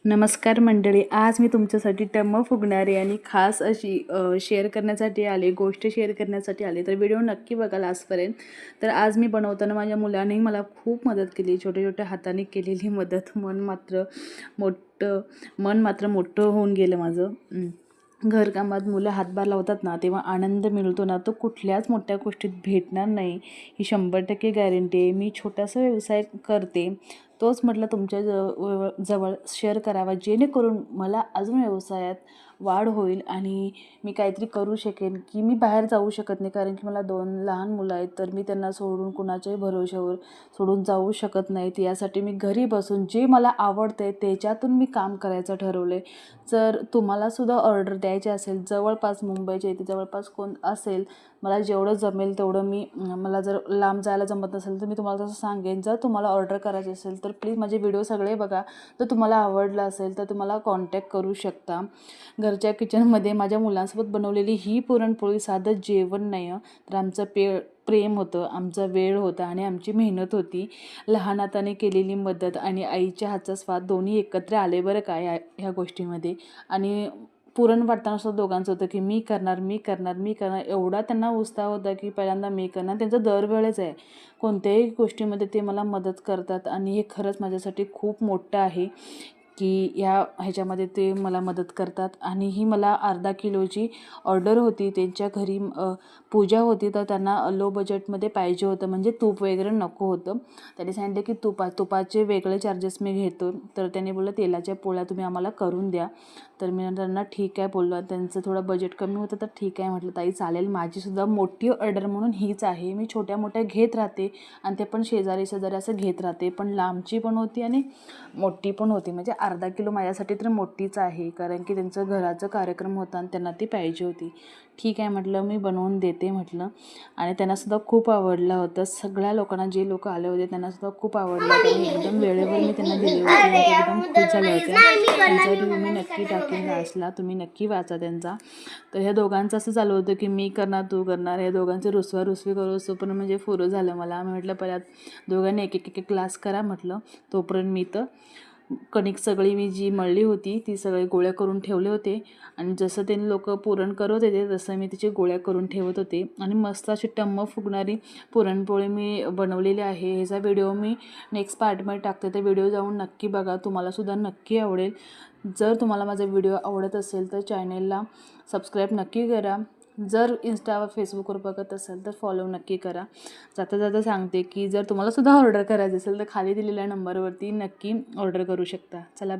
नमस्कार मंडळी, आज मी तुमच्यासाठी टम्म फुगणारी आणि खास अशी शेअर करण्यासाठी आले, गोष्ट शेअर करण्यासाठी आले. तर व्हिडिओ नक्की बघा लास्टपर्यंत. तर आज मी बनवताना माझ्या मुलाने मला खूप मदत केली, छोट्या छोट्या हाताने केलेली मदत. मन मात्र मोठं होऊन गेलं माझं. घरकामात मुलं हातभार लावतात ना, तेव्हा आनंद मिळतो ना, तो कुठल्याच मोठ्या गोष्टीत भेटणार नाही, ही 100% गॅरंटी आहे. मी छोटासा व्यवसाय करते, तोच म्हटलं तुमच्या जवळ शेअर करावा, जेणेकरून मला अजून व्यवसायात वाढ होईल आणि मी काहीतरी करू शकेन. की मी बाहेर जाऊ शकत नाही, कारण की मला 2 लहान मुलं आहेत, तर मी त्यांना सोडून कुणाच्याही भरोश्यावर सोडून जाऊ शकत नाहीत. यासाठी मी घरी बसून जे मला आवडते त्याच्यातून मी काम करायचं ठरवलं आहे. जर तुम्हालासुद्धा ऑर्डर द्यायची असेल, जवळपास मुंबईच्या इथे जवळपास कोण असेल, मला जेवढं जमेल तेवढं मला जर लांब जायला जमत नसेल तर मी तुम्हाला तसं सांगेन. जर तुम्हाला ऑर्डर करायची असेल तर प्लीज माझे व्हिडिओ सगळे बघा. जर तुम्हाला आवडलं असेल तर तुम्हाला कॉन्टॅक्ट करू शकता. घरच्या किचनमध्ये माझ्या मुलांसोबत बनवलेली ही पुरणपोळी साधं जेवण नाही हं, तर आमचं प्रेम होतं, आमचा वेळ होता आणि आमची मेहनत होती. लहान हाताने केलेली मदत आणि आईच्या हातचा स्वाद दोन्ही एकत्र आले बरं का ह्या गोष्टीमध्ये. आणि पुरण वाटताना सुद्धा दोघांचं होतं की मी करणार, मी करणार, मी करणार, एवढा त्यांना उत्साह होता की पहिल्यांदा मी करणार. त्यांचं दरवेळेस आहे, कोणत्याही गोष्टीमध्ये ते मला मदत करतात आणि हे खरंच माझ्यासाठी खूप मोठं आहे की ह्याच्यामध्ये ते मला मदत करतात. आणि ही मला अर्धा किलोची ऑर्डर होती. त्यांच्या घरी पूजा होती, तर त्यांना लो बजेटमध्ये पाहिजे होतं, म्हणजे तूप वगैरे नको होतं. त्यांनी सांगितलं की तुपाचे वेगळे चार्जेस मी घेतो. तर त्यांनी बोललं तेलाच्या पोळ्या तुम्ही आम्हाला करून द्या. तर मी त्यांना ठीक आहे बोललो. त्यांचं थोडं बजेट कमी होतं, तर ठीक आहे म्हटलं ताई चालेल. माझीसुद्धा मोठी ऑर्डर म्हणून हीच आहे. मी छोट्या मोठ्या घेत राहते आणि ते पण शेजारी असं घेत राहते, पण लांबची पण होती आणि मोठी पण होती. म्हणजे अर्धा किलो माझ्यासाठी तर मोठीच आहे, कारण की त्यांचं घराचं कार्यक्रम होता आणि त्यांना ती पाहिजे होती. ठीक आहे म्हटलं, मी बनवून देते म्हटलं. आणि त्यांनासुद्धा खूप आवडलं होतं. सगळ्या लोकांना, जे लोक आले होते त्यांनासुद्धा खूप आवडलं होतं आणि एकदम वेळेवर मी त्यांना दिले होते. ते एकदम खुश झाल्या होत्या. त्यांचा रिव्ह्यू मी नक्की टाकेन लास्टला, तुम्ही नक्की वाचा त्यांचा. तर ह्या दोघांचं असं चालू होतं की मी करणार, तू करणार. ह्या दोघांची रुसवारुसवी करू पण म्हणजे फुरं झालं मला. मी म्हटलं पहिल्या दोघांनी एक एक क्लास करा म्हटलं. तोपर्यंत मी तर कणिक सगळी मी जी मळली होती ती सगळे गोळ्या करून ठेवले होते. आणि जसं ते लोक पुरण करत होते तसं मी तिचे गोळ्या करून ठेवत होते. आणि मस्त अशी टम्म फुगणारी पुरणपोळी मी बनवलेली आहे. ह्याचा व्हिडिओ मी नेक्स्ट पार्टमध्ये टाकते, तर व्हिडिओ जाऊन नक्की बघा, तुम्हालासुद्धा नक्की आवडेल. जर तुम्हाला माझा व्हिडिओ आवडत असेल तर चॅनेलला सबस्क्राईब नक्की करा. जर इंस्टा फेसबुकवर बघत असाल तर फॉलो नक्की करा. जाता जाता सांगते की जर तुम्हालासुद्धा ऑर्डर करायची असेल तर खाली दिलेल्या नंबरवरती नक्की ऑर्डर करू शकता. चला.